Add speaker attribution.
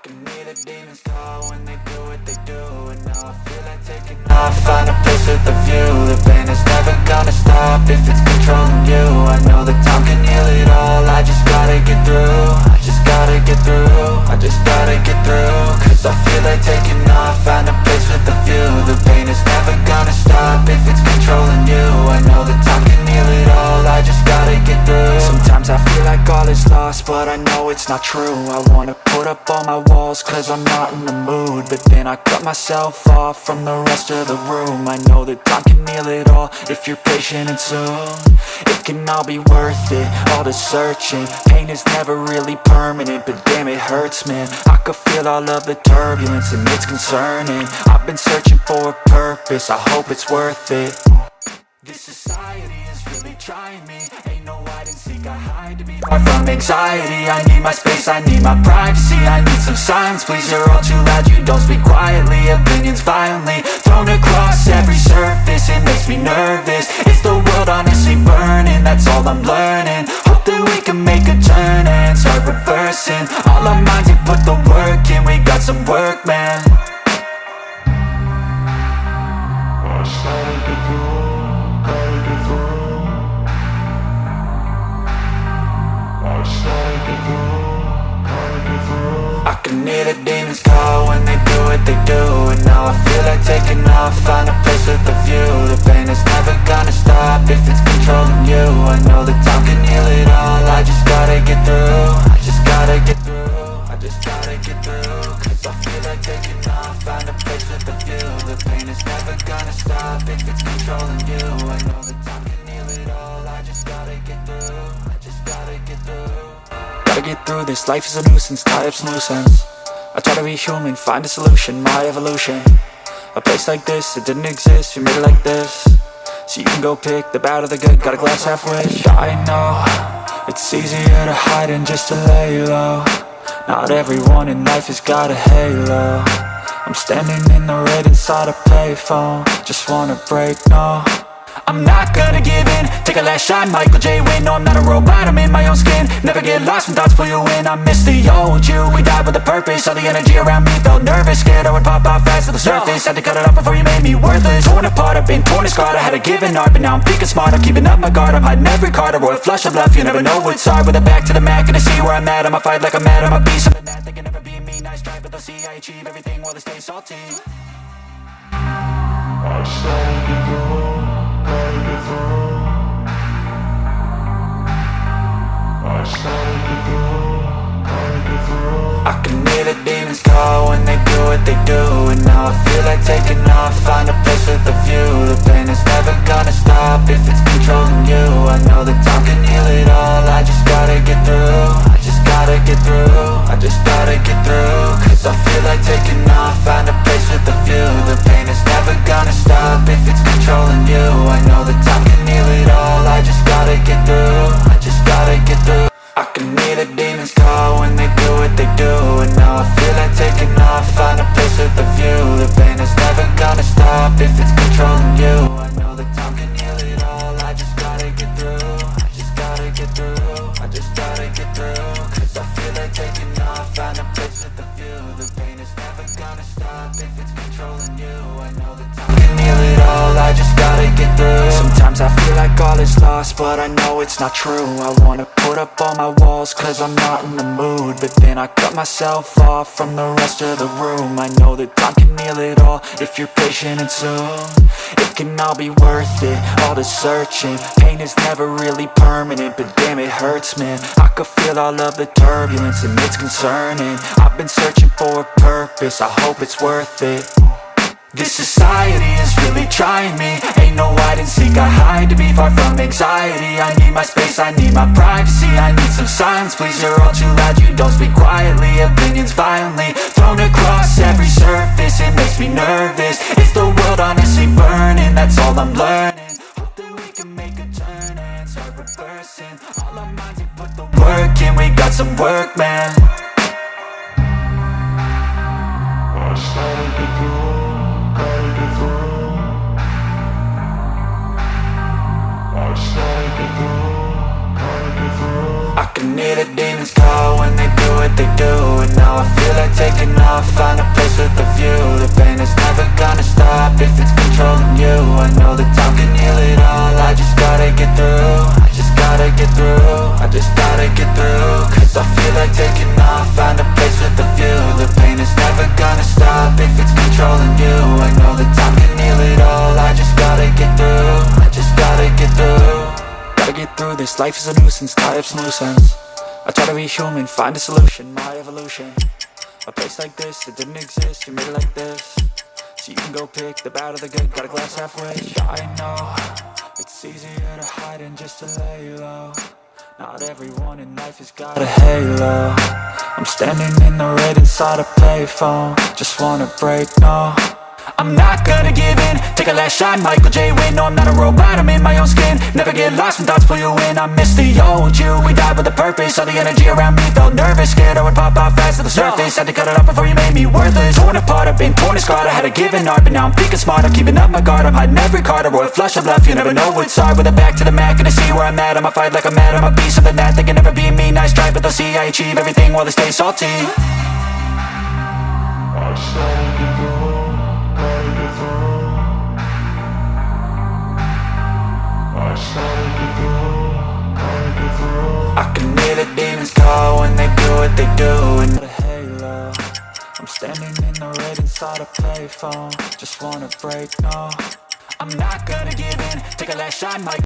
Speaker 1: can hear the demons call when they do what they do. And now I feel like taking off, find a place with a view. The pain is never gonna stop if it's controlling you. I know that time can heal it all, I just gotta get through. I just gotta get through, I just gotta get through. Cause I feel like taking off, find a place with a view. The pain is never gonna stop if it's controlling you. I know that time can heal it all, I just gotta get through. Sometimes I feel like all is lost, but I know it's not true. I wanna put up all my walls cause I'm not in the mood, but then I cut myself off from the rest of the room. I know that time can heal it all if you're patient, and soon it can all be worth it, all the searching. Pain is never really permanent, but damn it hurts, man. I could feel all of the turbulence and it's concerning. I've been searching for a purpose, I hope it's worth it. This society is really trying me. Ain't no hide and seek, I hide to be far from anxiety. I need my space, I need my privacy. I need some silence, please, you're all too loud. You don't speak quietly, opinions violently thrown across every surface. It makes me nervous, is the world honestly burning? That's all I'm learning. Hope that we can make a turn and start reversing all our minds and put the work in. We got some work, man. I started to do, gotta get through. I started to do, gotta get through. I can hear the demons call when they do what they do. And now I feel like taking off, find a place with a view. The pain is never gonna stop if it's controlling you. I know that time can heal it all, I just gotta get through. I just gotta get through, I just gotta get through. Cause I feel like taking off, find a place with a view. The pain is never gonna stop if it's controlling you. I know that time can heal it all, I just gotta get through. I just gotta get through. Gotta get through this, life is a nuisance, tie up some loose ends. I try to be human, find a solution, my evolution. A place like this, it didn't exist, we made it like this. So you can go pick the bad or the good, got a glass half wish. I know, it's easier to hide than just to lay low. Not everyone in life has got a halo. I'm standing in the red inside a payphone, just wanna break, no. I'm not gonna give in, take a last shot, Michael J. Win. No, I'm not a robot, I'm in my own skin. Never get lost when thoughts pull you in. I miss the old you, we died with a purpose. All the energy around me felt nervous, scared I would pop out fast to the surface. Had to cut it off before you made me worthless. Torn apart, I've been torn and scarred. I had a given art, but now I'm thinking smart. I'm keeping up my guard, I'm hiding every card. A royal flush of love, you never know what's hard. With a back to the mat, gonna see where I'm at. I'ma fight like I'm mad, I'ma be something that they can never be me. Nice try, but they'll see I achieve everything while they stay salty. I started to do, gotta get through. I started to do, gotta get through. I can hear the demons call when they do what they do. And now I feel like taking off, find a place with a view. The pain is never gonna stop if it's controlling you. I know that time can heal it all, I just gotta get through. I just gotta get through, I just gotta get through. Cause I feel like taking off, find a place with a view. The pain is never gonna stop if it's controlling you. I know that time can heal it all, I just gotta get through. I just gotta get through. I can hear the demons call when they do what they do. And now I feel like taking off, find a place with a view. The pain is never gonna stop if it's controlling you. I know that time can heal it all, I just gotta get through. I just gotta get through, I just gotta get through. Cause I feel like taking off, find a place with a view. The pain is never gonna stop if it's controlling you. I know that time can heal it all, I just gotta get through. Sometimes I feel like all is lost, but I know it's not true. I wanna put up all my walls cause I'm not in the mood, but then I cut myself off from the rest of the room. I know that time can heal it all if you're patient, and soon it can all be worth it, all the searching. Pain is never really permanent, but damn it hurts, man. I could feel all of the turbulence and it's concerning. I've been searching for a purpose, I hope it's worth it. This society is really trying me. Ain't no hide and seek, I hide to be far from anxiety. I need my space, I need my privacy. I need some silence, please, you're all too loud. You don't speak quietly, opinions violently thrown across every surface. It makes me nervous, is the world honestly burning? That's all I'm learning. Hope that we can make a turn and start reversing all our minds and put the work in. We got some work, man. I started to do, gotta get through. I started to do, gotta get through. I can hear the demons call when they do what they do. And now I feel like taking off, find a place with a view. The pain is never gonna stop if it's controlling you. I know that time can heal it all, I just gotta get through. I just gotta get through, I just gotta get through. Cause I feel like taking off, find a place with a view. The pain is never gonna stop if it's controlling you. I know that time can heal it all, I just gotta get through. I just gotta get through. Gotta get through this, life is a nuisance, tie up some loose ends. I try to be human, find a solution, my evolution. A place like this, it didn't exist, you made it like this. So you can go pick the bad or the good, got a glass halfway. I know, it's easier to hide than just to lay low. Not everyone in life has got a halo. I'm standing in the red inside a payphone. Just wanna break, no, I'm not gonna give in. Take a last shot, Michael J. Win. No, I'm not a robot, I'm in my own skin. Never get lost when thoughts pull you in. I miss the old you, we died with a purpose. All the energy around me felt nervous, scared I would pop out fast to the surface. Had to cut it off before you made me worthless. Torn apart, I've been torn and scarred. I had a given art, but now I'm thinking smart. I'm keeping up my guard, I'm hiding every card. A royal flush of love, you never know what's hard. With a back to the mat, gonna see where I'm at. I'ma fight like I'm mad, I'ma be something that they can never be me. Nice try, but they'll see I achieve everything while they stay salty. I just gotta get through. I can hear the demons call when they do what they do. And a halo, I'm standing in the red inside a payphone. Just wanna break, no, I'm not gonna give in. Take a last shot, Mike.